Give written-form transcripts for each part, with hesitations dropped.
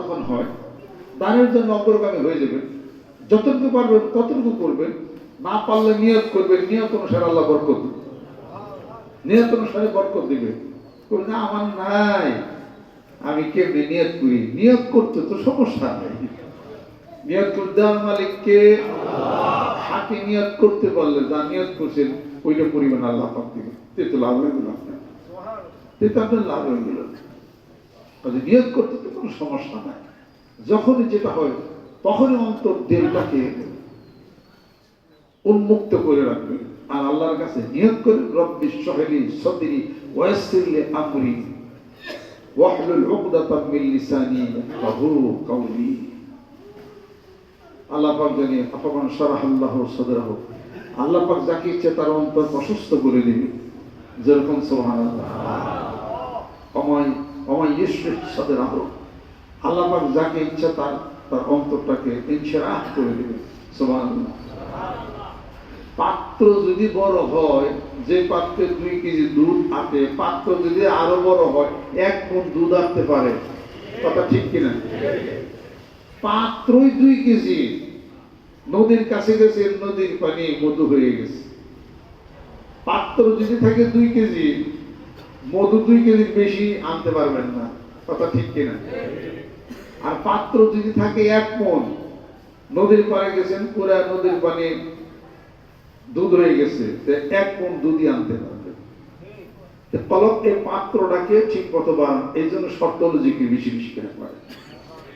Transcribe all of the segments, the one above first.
যখন হয় দানের জন্য অগ্রগামী হয়ে যাবেন। যতটুকু পারবেন ততটুকু করবেন, না পারলে নিয়ত করবেন, নিয়ত অনুসারে আল্লাহ বরকত দিবে, নিয়ত অনুসারে বরকত দিবে। না আমার নাই, আমি কেমনি নিয়ত করি? নিয়ত করতে তো সমস্যা নেই, নিয়ত করতে আমার মালিককে হাতে নিয়ত করতে পারলে যা নিয়ত করছেন ওইটা পরিমাণ আল্লাহ পাক দিবে। তো লাভ হয়ে গেল আপনার, তো আপনার লাভ হয়ে গেল। নিয়ত করতে তো কোনো সমস্যা নাই। যখনই যেটা হয় তখনই অন্তর দিলটাকে উন্মুক্ত করে রাখবে আর আল্লাহর কাছে নিয়ত করে রব্বি শহরি সদরি ওয়াসসির লি আমরি ওয়াহলুল উকদাতাম মিন লিসানি ইয়াফকাহু কওলি। আল্লাহ পাক জানিয়ে আফামান শারাহাল্লাহু সাদরাহু, আল্লাহ পাক যাকে ইচ্ছে তার অন্তর প্রশস্ত করে দিবে। যেরকম সুবহানাল্লাহ, অমাই ইশরিহ সাদরাহু, আল্লাহ পাক যাকে ইচ্ছা তার অন্তরটাকে ইনশিরাহ করে দিবে। সুবহানাল্লাহ। পাত্র যদি বড় হয়, যে পাত্রে 2 কেজি দুধ আটে, পাত্র যদি আরো বড় হয় 1 মণ দুধ আনতে পারে। কথা ঠিক কিনা? পাত্রই 2 কেজি, নদীর কাছে গেছে, নদীর পানি মধু হয়ে গেছে। পাত্র যদি থাকে 2 কেজি, মধু 2 কেজির বেশি আনতে পারবেন না। কথা ঠিক কিনা? আর পাত্র যদি থাকে 1 মণ, নদীর পাড়ে গেছেন, পুরা নদীর পানি দুধ হয়ে গেছে, 1 মণ দুধই আনতে পারবে। পলক এই পাত্রটাকে ঠিক মতো বানান, এই জন্য শর্ত হলো যে কি বেশি বেশি করে পারে।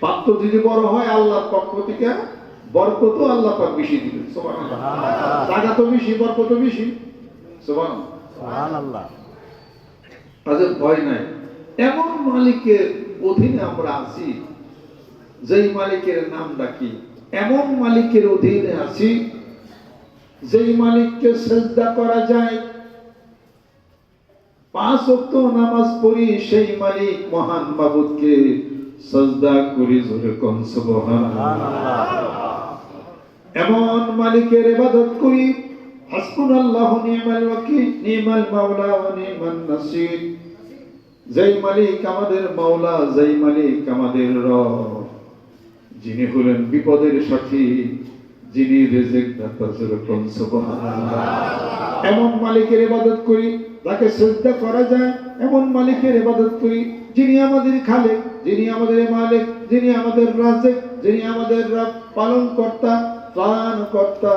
পাত্র যদি বড় হয় আল্লাহর পক্ষ থেকে বরকত আল্লাহ পাক বেশি দিবেন। সুবহানাল্লাহ। জায়গা তো বেশি, বরকত বেশি। সুবহানাল্লাহ। আজ ভয় নাই। এমন মালিকের অধীনে আমরা আছি, যেই মালিকের নামটা কি? এমন মালিকের অধীনে আছি যেই মালিককে সিজদা করা যায়। 5 ওয়াক্ত নামাজ পড়ি, সেই মালিক মহান মাবুদকে সিজদা করি। জোরে কোন সুবহানাল্লাহ। এমন মালিকের ইবাদত করি, হাসবুনাল্লাহু নি'মাল ওয়াকিল, নি'মাল মাওলা ওয়া নি'মান নাসির। যেই মালিক আমাদের মাওলা, যেই মালিক আমাদের রব, যিনি হলেন বিপদের সাথী, যিনি রিজিক দাতা। জোরে কোন সুবহানাল্লাহ। এমন মালিকের ইবাদত করি যাকে সিজদা করা যায়, এমন মালিকের ইবাদত করি যিনি আমাদের খালেক, যিনি আমাদের মালিক, যিনি আমাদের রাজিক, যিনি আমাদের রব, পালন কর্তা, ত্রাণকর্তা,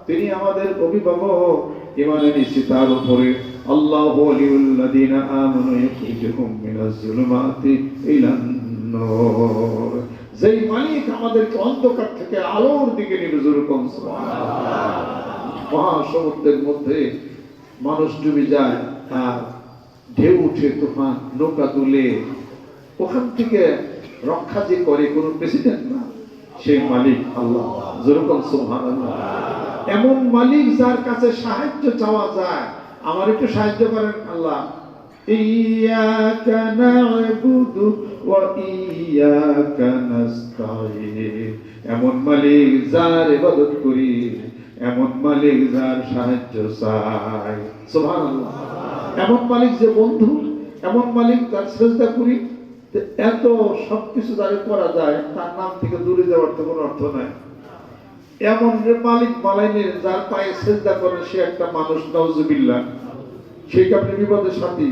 তিনি আমাদের অভিভাবক। ঈমান এনেছি তার উপরে। আল্লাহু ওয়ালিউল্লাযিনা আমানু ইখরিজুহুম মিনাজ যুলুমাতি ইলান নূর। যেই মালিক আমাদেরকে অন্ধকার থেকে আলোর দিকে নিয়ে যাবে। সুবহানাল্লাহ। মহাসমুদ্রের মধ্যে মানুষ ডুবে যায় আর ঢেউ উঠে, তুফান, নৌকা তুলে, ওখান থেকে রক্ষা যে করে কোনো প্রেসিডেন্ট না, সেই মালিক আল্লাহ। যেরকম সুবহানাল্লাহ। এমন মালিক যার কাছে সাহায্য চাওয়া যায়। আমার একটু সাহায্য করেন আল্লাহ। ইয়াকা না'বুদু ওয়া ইয়াকা নাস্তাঈন। এমন মালিক যার ইবাদত করি, এমন মালিক যার সাহায্য চাই। সুবহানাল্লাহ। এমন মালিক যে বন্ধু, এমন মালিক যার সিজদা করি। এত সবকিছু যারে করা যায়, তার নাম থেকে দূরে যাওয়ার তো কোনো অর্থ নাই। এমন মালিক বানাইলেন যার পায়ে সিজদা করে সে একটা মানুষ, নাউজুবিল্লাহ। সেই আপনি বিপদের সাথী।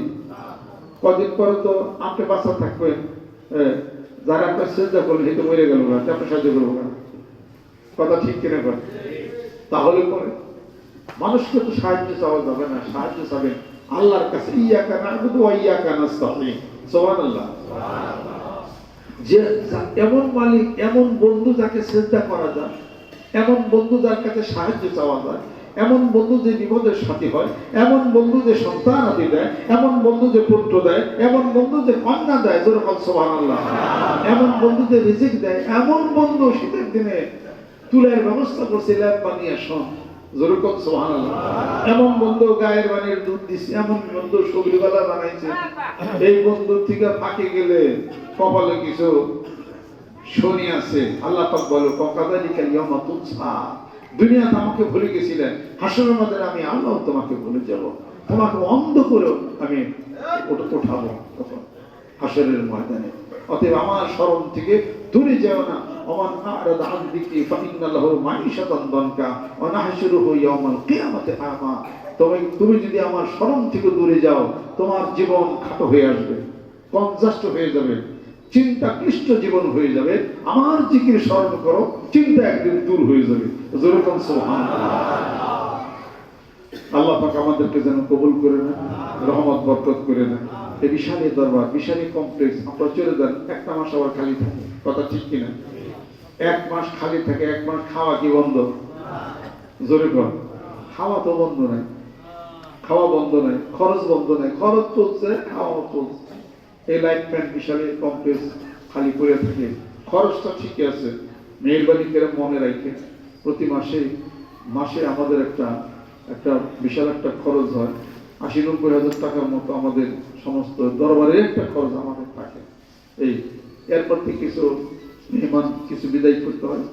কদিন পরে তো আপনি বাঁচা থাকবেন, যারা আপনার সিজদা করলেন সে তো মরে গেল না, আপনি সাহায্য করবো না। কথা ঠিক কিনা? করেন তাহলে পরে মানুষকে তো সাহায্য চাওয়া যাবে না, সাহায্য চাবেন আল্লাহর কাছে। ইয়াকা না'বুদু ওয়া ইয়াকা নাস্তাঈন। সুবহানাল্লাহ। যে এমন মালিক, এমন বন্ধু যাকে সিজদা করা যায়, এমন বন্ধু যার কাছে সাহায্য চাওয়া যায়, এমন বন্ধু যে বিপদের সাথী হয়, এমন বন্ধু যে সন্তান আদি দেয়, এমন বন্ধু যে পুত্র দেয়, এমন বন্ধু যে কন্যা দেয়। জোরে বল সুবহানাল্লাহ। এমন বন্ধু যে রিজিক দেয়, এমন বন্ধু শীতের দিনে তুলার ব্যবস্থা করছে, ল্যাব বানিয়ে শোন। জোরে বল সুবহানাল্লাহ। এমন বন্ধু গায়ের বানিয়ে দুধ দিচ্ছে, এমন বন্ধু সবরিওয়ালা বানাইছে। এই বন্ধুর থেকে ফাঁকে গেলে কপালে কিছু শনি আছে। আল্লাহ পাক বলে, কাযালিকা ইয়াওমা তুনসা। দুনিয়াতে আমাকে ভুলে গেছিলেন, হাসরের মধ্যে আমি আল্লাহ তোমাকে ভুলে যাব, তোমাকে অন্ধ করে আমি উঠাবো হাসরের ময়দানে। অতএব আমার স্মরণ থেকে দূরে যাও না। ওমান আ'রাদা আন যিকরি ফাইন্না লাহু মাঈশাতান দানকা ওয়া নাহশুরুহু ইয়াওমাল কিয়ামাতি আমা। তুমি যদি আমার স্মরণ থেকে দূরে যাও, তোমার জীবন খাটো হয়ে আসবে, কনজাস্ট হয়ে যাবে, চিন্তা ক্লিষ্ট জীবন হয়ে যাবে। আমার জিকির স্মরণ করো, চিন্তা একদিন দূর হয়ে যাবে। জোরে কোন সুবহানাল্লাহ। আল্লাহ পাক আমাদেরকে যেন কবুল করে নেন, রহমত বরকত করে নেন। এই বিশালী দরবার, বিশালী কমপ্লেক্স, আপনারা চলে যান, একটা মাস আবার খালি থাকে, কথা ঠিক কিনা? এক মাস খালি থাকে, এক মাস খাওয়া কি বন্ধ? জোরে কর। খাওয়া তো বন্ধ নাই, খাওয়া বন্ধ নাই, খরচ বন্ধ নাই, খরচ চলছে, খাওয়া চলছে। এই লাইফ প্যান্ট বিশালী কমপ্লেক্স খালি পড়ে থাকে, খরচটা ঠিকই আছে। মেহরবানি করে মনে রাখে প্রতি মাসে আমাদের একটা বিশাল একটা খরচ হয়, 80-90 হাজার টাকার মতো আমাদের সমস্ত দরবারের একটা খরচ আমাদের থাকে। এরপর থেকে কিছু মেহমান কিছু বিদায় করতে হয়।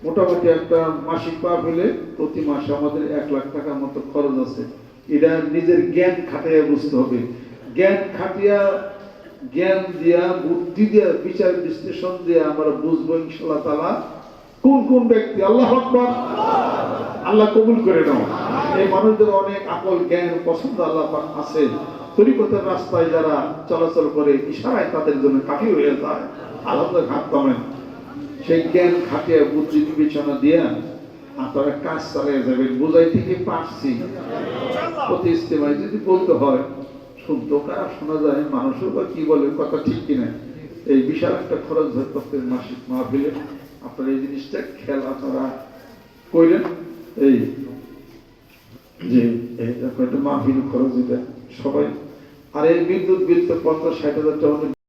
মোটামুটি একটা মাসিক পা হলে প্রতি মাসে আমাদের 1 লাখ টাকার মতো খরচ আছে। এটা নিজের জ্ঞান খাটিয়ে বুঝতে হবে। জ্ঞান খাটিয়া, জ্ঞান দিয়া, বুদ্ধি দিয়া, বিচার বিশ্লেষণ দিয়ে আমরা বুঝবো ইনশাআল্লাহ তাআলা কোন ব্যক্তি। আল্লাহু আকবার। আল্লাহ কবুল করে নাও। এই মানুষদের অনেক আকল জ্ঞান পছন্দ আল্লাহ পাক আছে। তরিকতের রাস্তায় যারা চলাচল করে ইশারায় তাদের জন্য কাফি হয়ে যায়। আল্লাহর হাত পাবেন। সেই জ্ঞান খাটিয়ে বুদ্ধি বিবেচনা দিয়ে আপনারা কাজ চালিয়ে যাবেন। বুঝাই থেকে পারছি, প্রতি ইস্তেমায় যদি বলতে হয়, শুনতো কারা শোনা যায়, মানুষও বা কি বলে, কথা ঠিক কিনা। এই বিশাল একটা খরচ হয় প্রত্যেক মাসিক মাহফিলে। আপনারা এই জিনিসটা খেয়াল আপনারা কইলেন। এই যে একটা মাহফিল খরচ এটা সবাই। আর এই বিদ্যুৎ বিল তো 50-60 হাজার টাকা